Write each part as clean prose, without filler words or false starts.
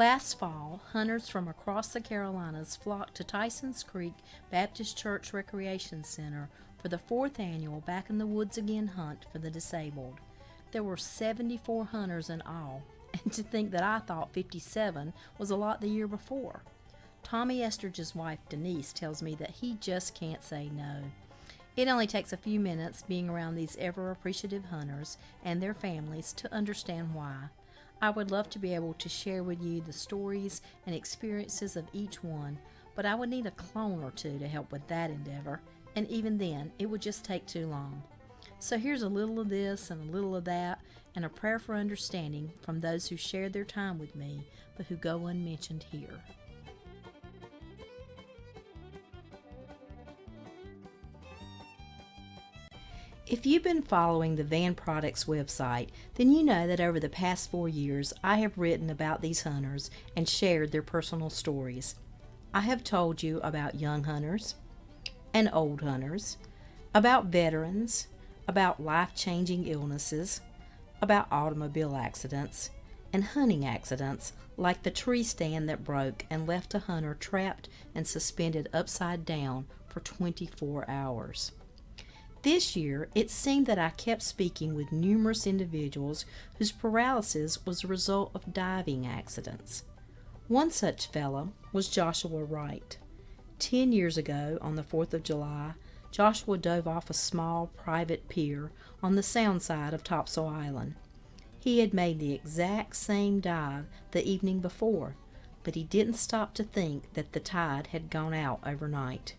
Last fall, hunters from across the Carolinas flocked to Tyson's Creek Baptist Church Recreation Center for the 4th annual Back in the Woods Again hunt for the disabled. There were 74 hunters in all, and to think that I thought 57 was a lot the year before. Tommy Estridge's wife Denise tells me that he just can't say no. It only takes a few minutes being around these ever-appreciative hunters and their families to understand why. I would love to be able to share with you the stories and experiences of each one, but I would need a clone or two to help with that endeavor, and even then, it would just take too long. So here's a little of this and a little of that, and a prayer for understanding from those who shared their time with me, but who go unmentioned here. If you've been following the Van Products website, then you know that over the past 4 years I have written about these hunters and shared their personal stories. I have told you about young hunters and old hunters, about veterans, about life-changing illnesses, about automobile accidents, and hunting accidents like the tree stand that broke and left a hunter trapped and suspended upside down for 24 hours. This year, it seemed that I kept speaking with numerous individuals whose paralysis was a result of diving accidents. One such fellow was Joshua Wright. 10 years ago, on the 4th of July, Joshua dove off a small private pier on the sound side of Topsail Island. He had made the exact same dive the evening before, but he didn't stop to think that the tide had gone out overnight.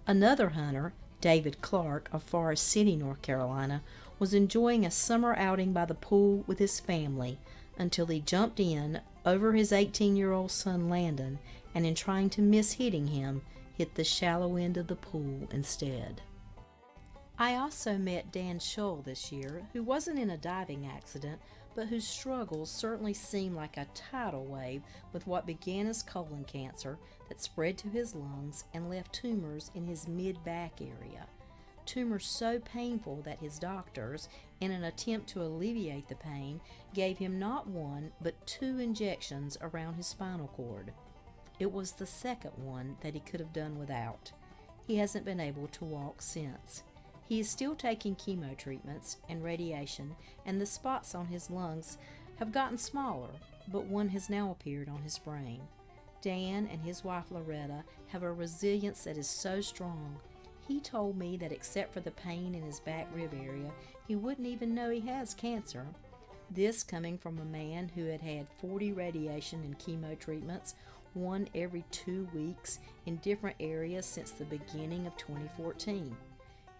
Another hunter, David Clark of Forest City, North Carolina, was enjoying a summer outing by the pool with his family until he jumped in over his 18-year-old son Landon, and in trying to miss hitting him, hit the shallow end of the pool instead. I also met Dan Shull this year, who wasn't in a diving accident, but whose struggles certainly seemed like a tidal wave with what began as colon cancer that spread to his lungs and left tumors in his mid-back area. Tumors so painful that his doctors, in an attempt to alleviate the pain, gave him not one but 2 injections around his spinal cord. It was the second one that he could have done without. He hasn't been able to walk since. He is still taking chemo treatments and radiation, and the spots on his lungs have gotten smaller, but one has now appeared on his brain. Dan and his wife Loretta have a resilience that is so strong. He told me that except for the pain in his back rib area, he wouldn't even know he has cancer. This coming from a man who had had 40 radiation and chemo treatments, one every 2 weeks in different areas since the beginning of 2014.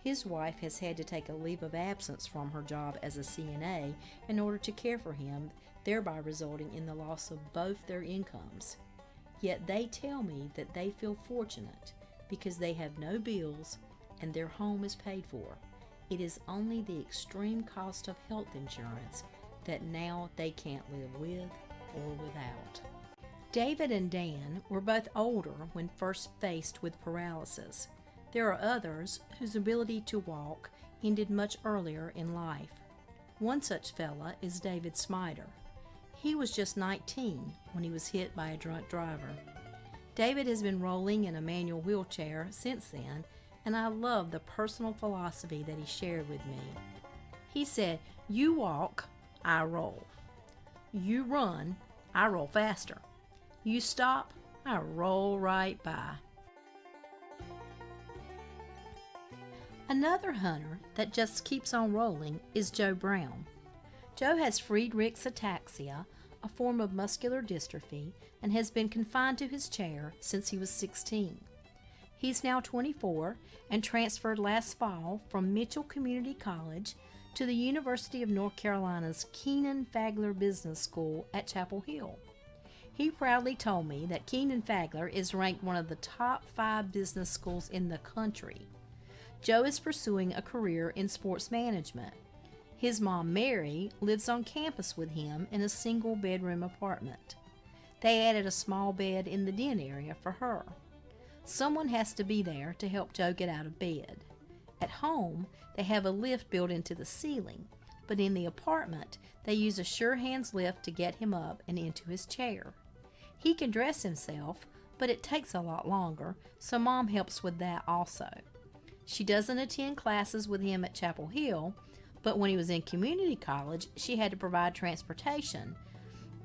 His wife has had to take a leave of absence from her job as a CNA in order to care for him, thereby resulting in the loss of both their incomes. Yet they tell me that they feel fortunate because they have no bills and their home is paid for. It is only the extreme cost of health insurance that now they can't live with or without. David and Dan were both older when first faced with paralysis. There are others whose ability to walk ended much earlier in life. One such fella is David Smider. He was just 19 when he was hit by a drunk driver. David has been rolling in a manual wheelchair since then, and I love the personal philosophy that he shared with me. He said, "You walk, I roll. You run, I roll faster. You stop, I roll right by." Another hunter that just keeps on rolling is Joe Brown. Joe has Friedreich's ataxia, a form of muscular dystrophy, and has been confined to his chair since he was 16. He's now 24 and transferred last fall from Mitchell Community College to the University of North Carolina's Keenan Fagler Business School at Chapel Hill. He proudly told me that Keenan Fagler is ranked one of the top 5 business schools in the country. Joe is pursuing a career in sports management. His mom, Mary, lives on campus with him in a single-bedroom apartment. They added a small bed in the den area for her. Someone has to be there to help Joe get out of bed. At home, they have a lift built into the ceiling, but in the apartment, they use a sure hands lift to get him up and into his chair. He can dress himself, but it takes a lot longer, so Mom helps with that also. She doesn't attend classes with him at Chapel Hill, but when he was in community college, she had to provide transportation.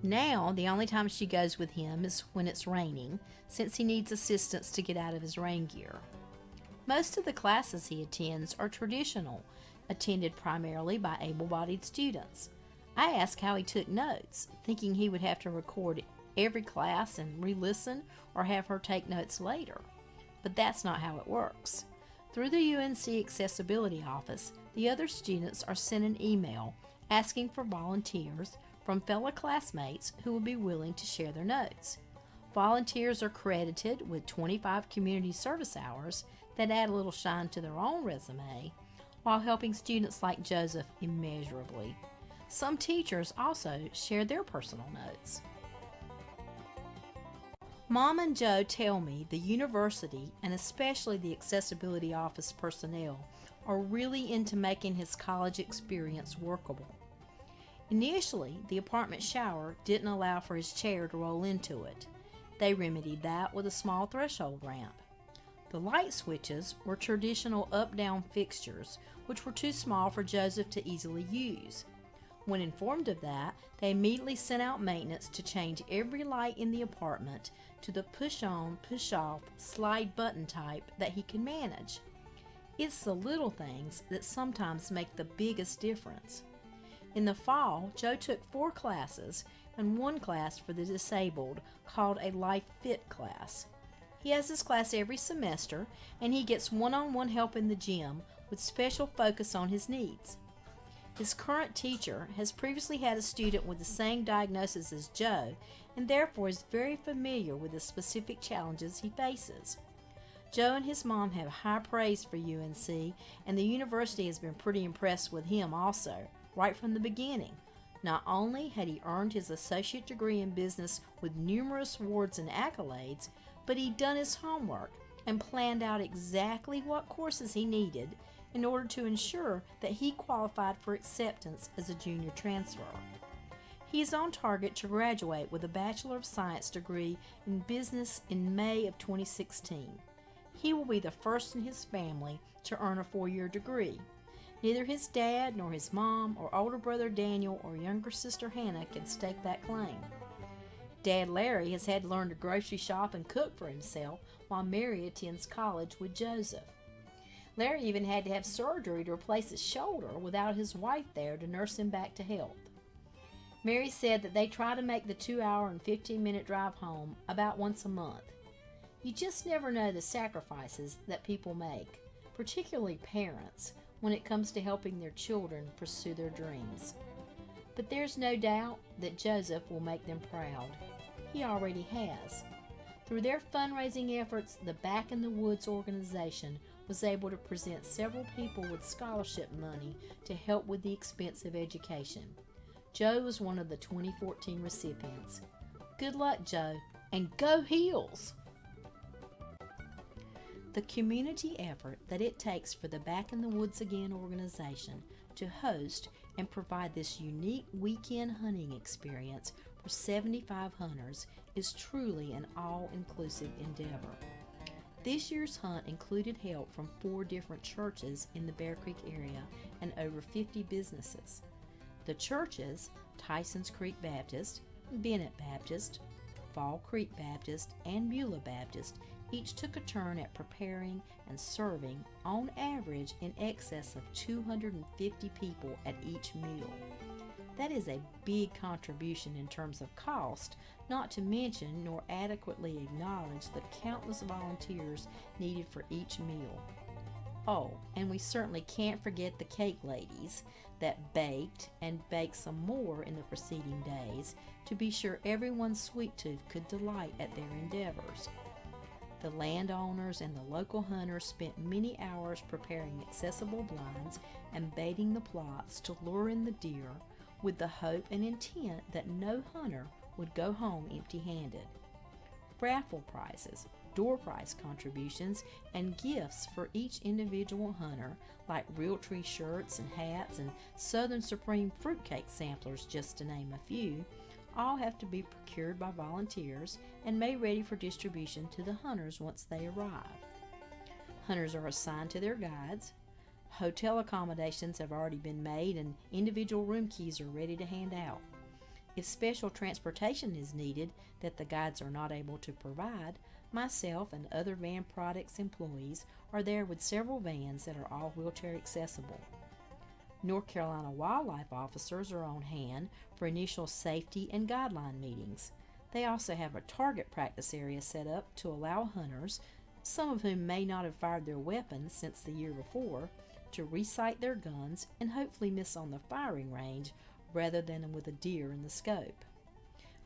Now, the only time she goes with him is when it's raining, since he needs assistance to get out of his rain gear. Most of the classes he attends are traditional, attended primarily by able-bodied students. I asked how he took notes, thinking he would have to record every class and re-listen or have her take notes later. But that's not how it works. Through the UNC Accessibility Office, the other students are sent an email asking for volunteers from fellow classmates who will be willing to share their notes. Volunteers are credited with 25 community service hours that add a little shine to their own resume, while helping students like Joseph immeasurably. Some teachers also share their personal notes. Mom and Joe tell me the university, and especially the Accessibility Office personnel, are really into making his college experience workable. Initially, the apartment shower didn't allow for his chair to roll into it. They remedied that with a small threshold ramp. The light switches were traditional up-down fixtures, which were too small for Joseph to easily use. When informed of that, they immediately sent out maintenance to change every light in the apartment to the push-on, push-off, slide button type that he can manage. It's the little things that sometimes make the biggest difference. In the fall, Joe took 4 classes and 1 class for the disabled called a Life Fit class. He has this class every semester, and he gets one-on-one help in the gym with special focus on his needs. His current teacher has previously had a student with the same diagnosis as Joe, and therefore is very familiar with the specific challenges he faces. Joe and his mom have high praise for UNC, and the university has been pretty impressed with him also, right from the beginning. Not only had he earned his associate degree in business with numerous awards and accolades, but he'd done his homework and planned out exactly what courses he needed in order to ensure that he qualified for acceptance as a junior transfer. He is on target to graduate with a Bachelor of Science degree in business in May of 2016. He will be the first in his family to earn a 4-year degree. Neither his dad nor his mom or older brother Daniel or younger sister Hannah can stake that claim. Dad Larry has had to learn to grocery shop and cook for himself while Mary attends college with Joseph. Larry even had to have surgery to replace his shoulder without his wife there to nurse him back to health. Mary said that they try to make the 2-hour and 15-minute drive home about once a month. You just never know the sacrifices that people make, particularly parents, when it comes to helping their children pursue their dreams. But there's no doubt that Joseph will make them proud. He already has. Through their fundraising efforts, the Back in the Woods organization was able to present several people with scholarship money to help with the expensive education. Joe was one of the 2014 recipients. Good luck, Joe, and go Heels! The community effort that it takes for the Back in the Woods Again organization to host and provide this unique weekend hunting experience for 75 hunters is truly an all-inclusive endeavor. This year's hunt included help from 4 different churches in the Bear Creek area and over 50 businesses. The churches, Tyson's Creek Baptist, Bennett Baptist, Fall Creek Baptist, and Beulah Baptist, each took a turn at preparing and serving, on average, in excess of 250 people at each meal. That is a big contribution in terms of cost, not to mention nor adequately acknowledge the countless volunteers needed for each meal. Oh, and we certainly can't forget the cake ladies that baked and baked some more in the preceding days to be sure everyone's sweet tooth could delight at their endeavors. The landowners and the local hunters spent many hours preparing accessible blinds and baiting the plots to lure in the deer with the hope and intent that no hunter would go home empty-handed. Raffle prizes, door prize contributions and gifts for each individual hunter, like Realtree shirts and hats and Southern Supreme fruitcake samplers, just to name a few, all have to be procured by volunteers and made ready for distribution to the hunters once they arrive. Hunters are assigned to their guides. Hotel accommodations have already been made and individual room keys are ready to hand out. If special transportation is needed that the guides are not able to provide, myself and other Van Products employees are there with several vans that are all wheelchair accessible. North Carolina wildlife officers are on hand for initial safety and guideline meetings. They also have a target practice area set up to allow hunters, some of whom may not have fired their weapons since the year before, to re-sight their guns and hopefully miss on the firing range rather than with a deer in the scope.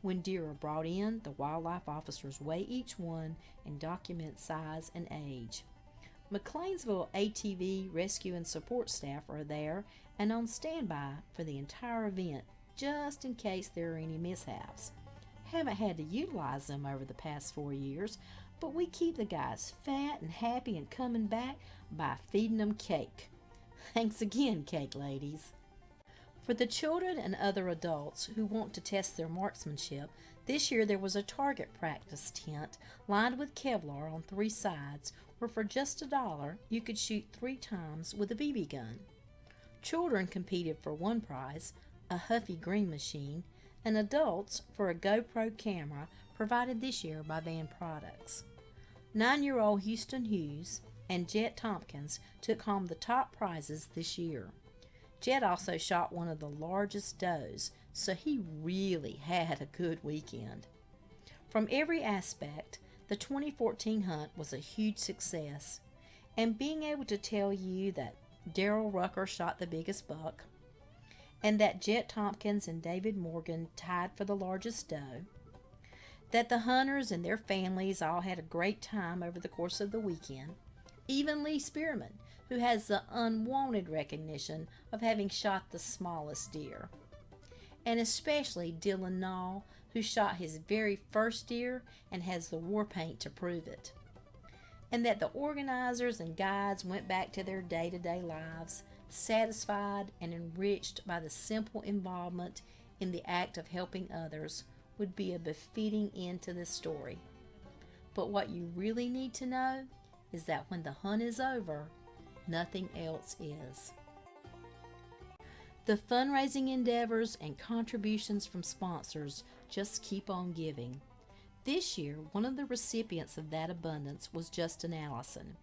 When deer are brought in, the wildlife officers weigh each one and document size and age. McLeansville ATV rescue and support staff are there and on standby for the entire event, just in case there are any mishaps. Haven't had to utilize them over the past 4 years, but we keep the guys fat and happy and coming back by feeding them cake. Thanks again, cake ladies. For the children and other adults who want to test their marksmanship, this year there was a target practice tent lined with Kevlar on 3 sides where for just $1 you could shoot 3 times with a BB gun. Children competed for one prize, a Huffy Green machine, and adults for a GoPro camera provided this year by Van Products. 9-year-old Houston Hughes and Jet Tompkins took home the top prizes this year. Jet also shot one of the largest does, so he really had a good weekend. From every aspect, the 2014 hunt was a huge success, and being able to tell you that Daryl Rucker shot the biggest buck, and that Jet Tompkins and David Morgan tied for the largest doe, that the hunters and their families all had a great time over the course of the weekend, even Lee Spearman, who has the unwanted recognition of having shot the smallest deer, and especially Dylan Nall, who shot his very first deer and has the war paint to prove it, and that the organizers and guides went back to their day-to-day lives, satisfied and enriched by the simple involvement in the act of helping others, would be a befitting end to this story. But what you really need to know is that when the hunt is over, nothing else is. The fundraising endeavors and contributions from sponsors just keep on giving. This year, one of the recipients of that abundance was Justin Allison.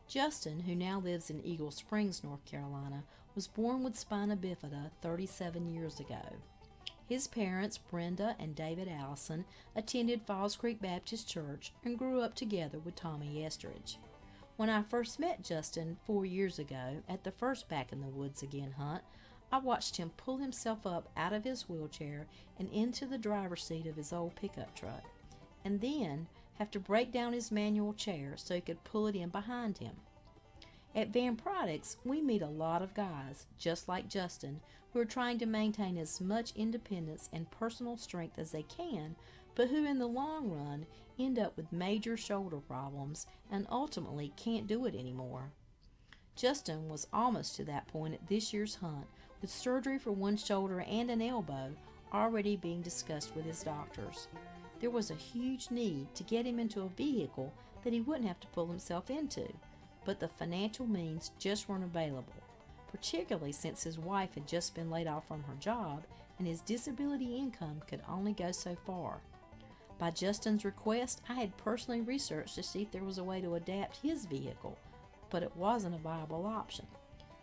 Justin, who now lives in Eagle Springs, North Carolina, was born with spina bifida 37 years ago. His parents, Brenda and David Allison, attended Falls Creek Baptist Church and grew up together with Tommy Estridge. When I first met Justin 4 years ago at the first Back in the Woods Again hunt, I watched him pull himself up out of his wheelchair and into the driver's seat of his old pickup truck, and then have to break down his manual chair so he could pull it in behind him. At Van Products, we meet a lot of guys, just like Justin, who are trying to maintain as much independence and personal strength as they can, but who in the long run end up with major shoulder problems and ultimately can't do it anymore. Justin was almost to that point at this year's hunt, with surgery for one shoulder and an elbow already being discussed with his doctors. There was a huge need to get him into a vehicle that he wouldn't have to pull himself into, but the financial means just weren't available, particularly since his wife had just been laid off from her job and his disability income could only go so far. By Justin's request, I had personally researched to see if there was a way to adapt his vehicle, but it wasn't a viable option.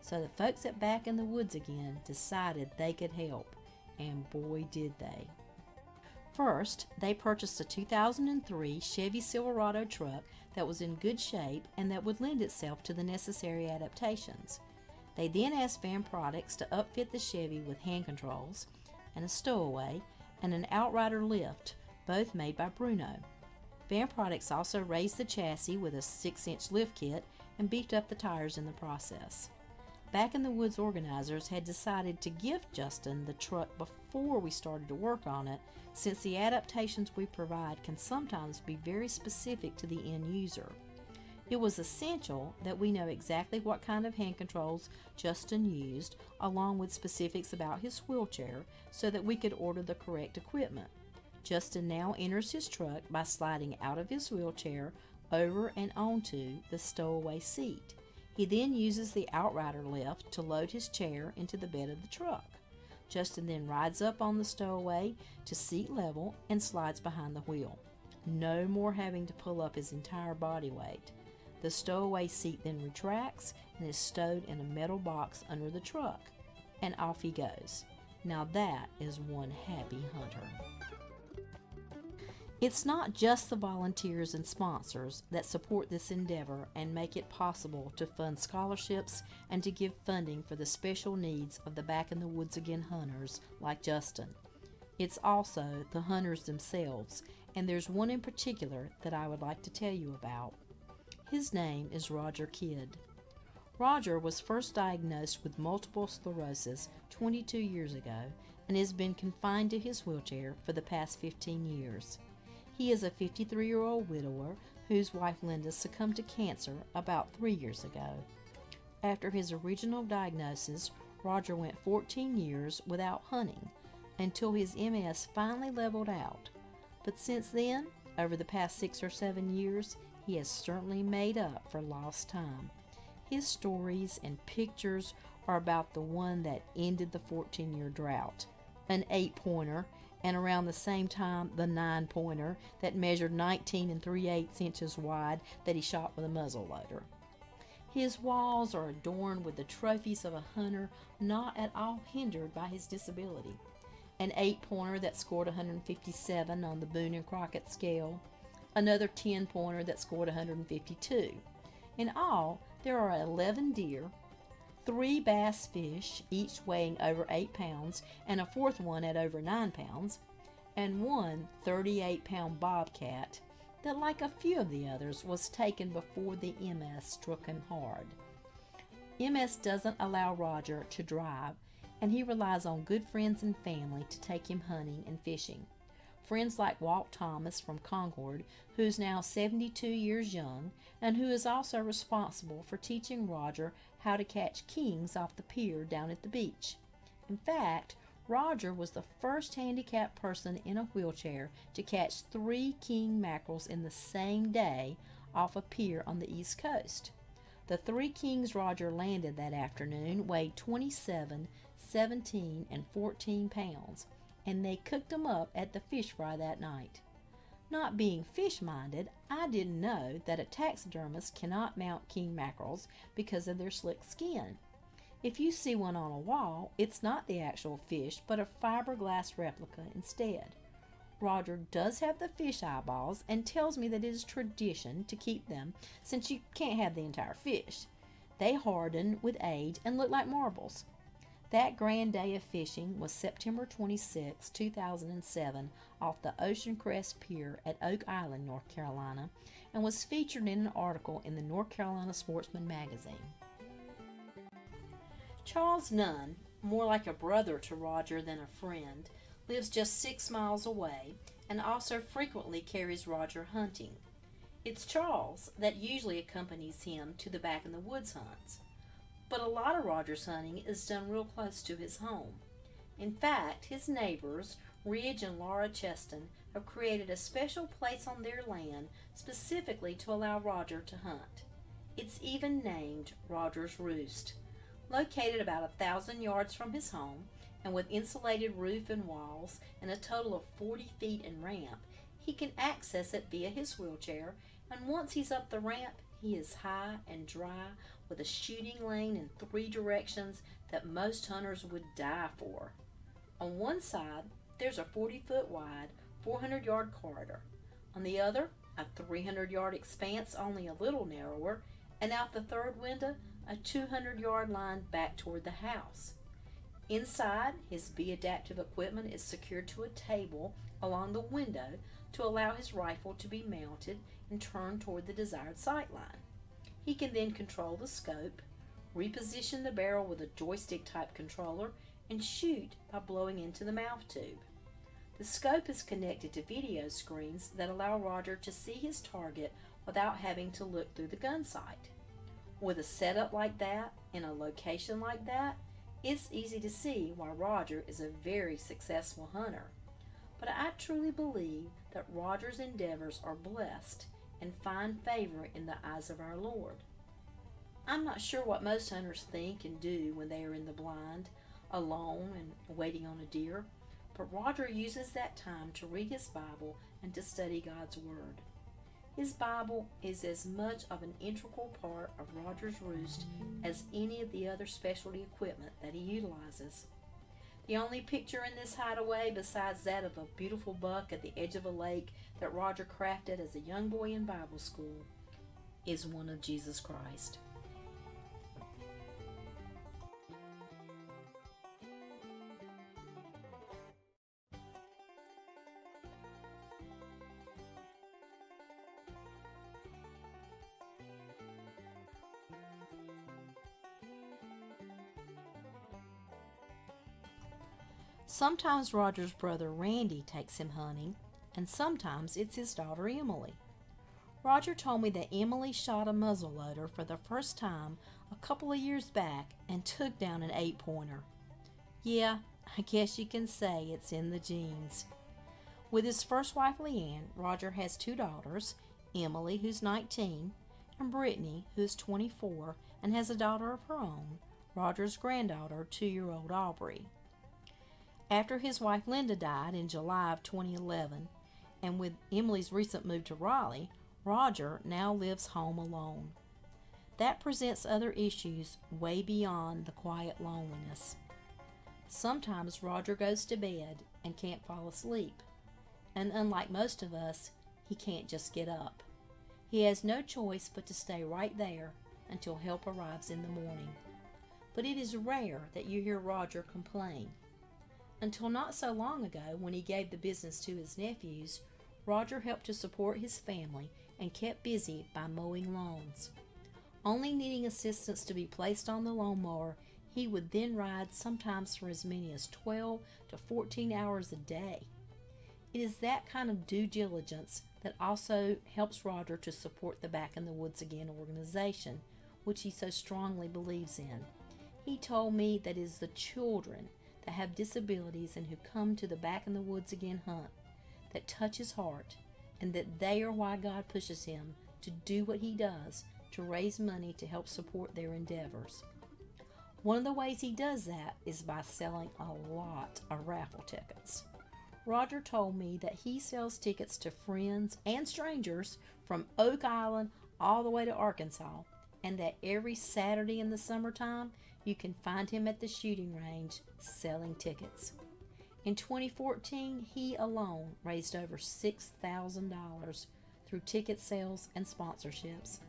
So the folks at Back in the Woods Again decided they could help, and boy did they. First, they purchased a 2003 Chevy Silverado truck that was in good shape and that would lend itself to the necessary adaptations. They then asked Van Products to upfit the Chevy with hand controls and a stowaway and an outrider lift, both made by Bruno. Van Products also raised the chassis with a 6-inch lift kit and beefed up the tires in the process. Back in the Woods organizers had decided to gift Justin the truck before we started to work on it, since the adaptations we provide can sometimes be very specific to the end user. It was essential that we know exactly what kind of hand controls Justin used, along with specifics about his wheelchair, so that we could order the correct equipment. Justin now enters his truck by sliding out of his wheelchair over and onto the stowaway seat. He then uses the outrider lift to load his chair into the bed of the truck. Justin then rides up on the stowaway to seat level and slides behind the wheel. No more having to pull up his entire body weight. The stowaway seat then retracts and is stowed in a metal box under the truck, and off he goes. Now that is one happy hunter. It's not just the volunteers and sponsors that support this endeavor and make it possible to fund scholarships and to give funding for the special needs of the Back in the Woods Again hunters like Justin. It's also the hunters themselves, and there's one in particular that I would like to tell you about. His name is Roger Kidd. Roger was first diagnosed with multiple sclerosis 22 years ago and has been confined to his wheelchair for the past 15 years. He is a 53-year-old widower whose wife Linda succumbed to cancer about 3 years ago. After his original diagnosis, Roger went 14 years without hunting until his MS finally leveled out. But since then, over the past 6 or 7 years, he has certainly made up for lost time. His stories and pictures are about the one that ended the 14-year drought, an 8-pointer, and around the same time the 9-pointer that measured 19 3/8 inches wide that he shot with a muzzleloader. His walls are adorned with the trophies of a hunter not at all hindered by his disability. An 8-pointer that scored 157 on the Boone and Crockett scale, another 10-pointer that scored 152. In all, there are 11 deer, 3 bass fish, each weighing over 8 pounds, and a 4th one at over 9 pounds, and one 38-pound bobcat that, like a few of the others, was taken before the MS struck him hard. MS doesn't allow Roger to drive, and he relies on good friends and family to take him hunting and fishing. Friends like Walt Thomas from Concord, who is now 72 years young, and who is also responsible for teaching Roger how to catch kings off the pier down at the beach. In fact, Roger was the first handicapped person in a wheelchair to catch 3 king mackerels in the same day off a pier on the East Coast. The 3 kings Roger landed that afternoon weighed 27, 17, and 14 pounds. And they cooked them up at the fish fry that night. Not being fish-minded, I didn't know that a taxidermist cannot mount king mackerels because of their slick skin. If you see one on a wall, it's not the actual fish, but a fiberglass replica instead. Roger does have the fish eyeballs and tells me that it is tradition to keep them since you can't have the entire fish. They harden with age and look like marbles. That grand day of fishing was September 26, 2007, off the Ocean Crest Pier at Oak Island, North Carolina, and was featured in an article in the North Carolina Sportsman magazine. Charles Nunn, more like a brother to Roger than a friend, lives just 6 miles away and also frequently carries Roger hunting. It's Charles that usually accompanies him to the Back in the Woods hunts. But a lot of Roger's hunting is done real close to his home. In fact, his neighbors, Ridge and Laura Cheston, have created a special place on their land specifically to allow Roger to hunt. It's even named Roger's Roost. Located about 1,000 yards from his home, and with insulated roof and walls and a total of 40 feet in ramp, he can access it via his wheelchair, and once he's up the ramp, he is high and dry with a shooting lane in 3 directions that most hunters would die for. On one side, there's a 40-foot wide, 400-yard corridor. On the other, a 300-yard expanse only a little narrower, and out the third window, a 200-yard line back toward the house. Inside, his B-adaptive equipment is secured to a table along the window to allow his rifle to be mounted and turned toward the desired sight line. He can then control the scope, reposition the barrel with a joystick type controller, and shoot by blowing into the mouth tube. The scope is connected to video screens that allow Roger to see his target without having to look through the gun sight. With a setup like that, in a location like that, it's easy to see why Roger is a very successful hunter. But I truly believe that Roger's endeavors are blessed and find favor in the eyes of our Lord. I'm not sure what most hunters think and do when they are in the blind, alone and waiting on a deer, but Roger uses that time to read his Bible and to study God's Word. His Bible is as much of an integral part of Roger's roost as any of the other specialty equipment that he utilizes. The only picture in this hideaway, besides that of a beautiful buck at the edge of a lake that Roger crafted as a young boy in Bible school, is one of Jesus Christ. Sometimes Roger's brother Randy takes him hunting, and sometimes it's his daughter Emily. Roger told me that Emily shot a muzzleloader for the first time a couple of years back and took down an 8-pointer. Yeah, I guess you can say it's in the genes. With his first wife Leanne, Roger has 2 daughters, Emily, who's 19, and Brittany, who's 24 and has a daughter of her own, Roger's granddaughter, 2-year-old Aubrey. After his wife Linda died in July of 2011, and with Emily's recent move to Raleigh, Roger now lives home alone. That presents other issues way beyond the quiet loneliness. Sometimes Roger goes to bed and can't fall asleep, and unlike most of us, he can't just get up. He has no choice but to stay right there until help arrives in the morning. But it is rare that you hear Roger complain. Until not so long ago, when he gave the business to his nephews, Roger helped to support his family and kept busy by mowing lawns. Only needing assistance to be placed on the lawnmower, he would then ride sometimes for as many as 12 to 14 hours a day. It is that kind of due diligence that also helps Roger to support the Back in the Woods Again organization, which he so strongly believes in. He told me that it is the children that have disabilities and who come to the Back in the Woods Again hunt that touch his heart, and that they are why God pushes him to do what he does to raise money to help support their endeavors. One of the ways he does that is by selling a lot of raffle tickets. Roger told me that he sells tickets to friends and strangers from Oak Island all the way to Arkansas, and that every Saturday in the summertime you can find him at the shooting range selling tickets. In 2014, he alone raised over $6,000 through ticket sales and sponsorships.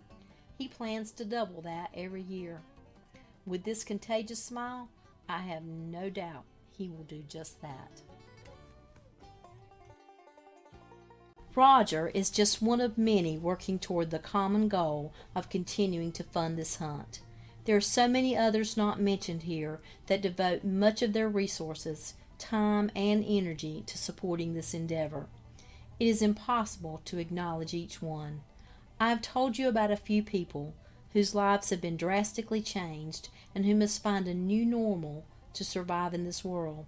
He plans to double that every year. With this contagious smile, I have no doubt he will do just that. Roger is just one of many working toward the common goal of continuing to fund this hunt. There are so many others not mentioned here that devote much of their resources, time, and energy to supporting this endeavor. It is impossible to acknowledge each one. I have told you about a few people whose lives have been drastically changed and who must find a new normal to survive in this world.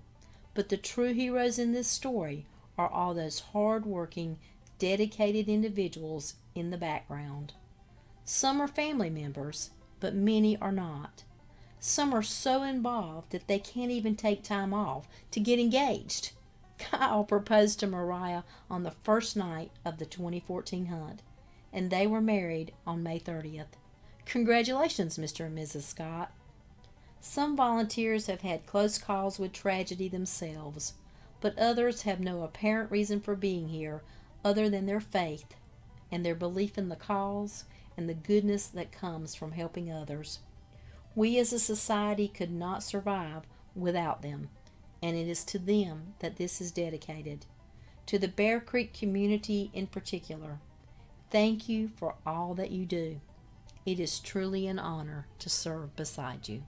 But the true heroes in this story are all those hard-working, dedicated individuals in the background. Some are family members, but many are not. Some are so involved that they can't even take time off to get engaged. Kyle proposed to Mariah on the first night of the 2014 hunt, and they were married on May 30th. Congratulations, Mr. and Mrs. Scott. Some volunteers have had close calls with tragedy themselves, but others have no apparent reason for being here other than their faith and their belief in the cause and the goodness that comes from helping others. We as a society could not survive without them, and it is to them that this is dedicated. To the Bear Creek community in particular, thank you for all that you do. It is truly an honor to serve beside you.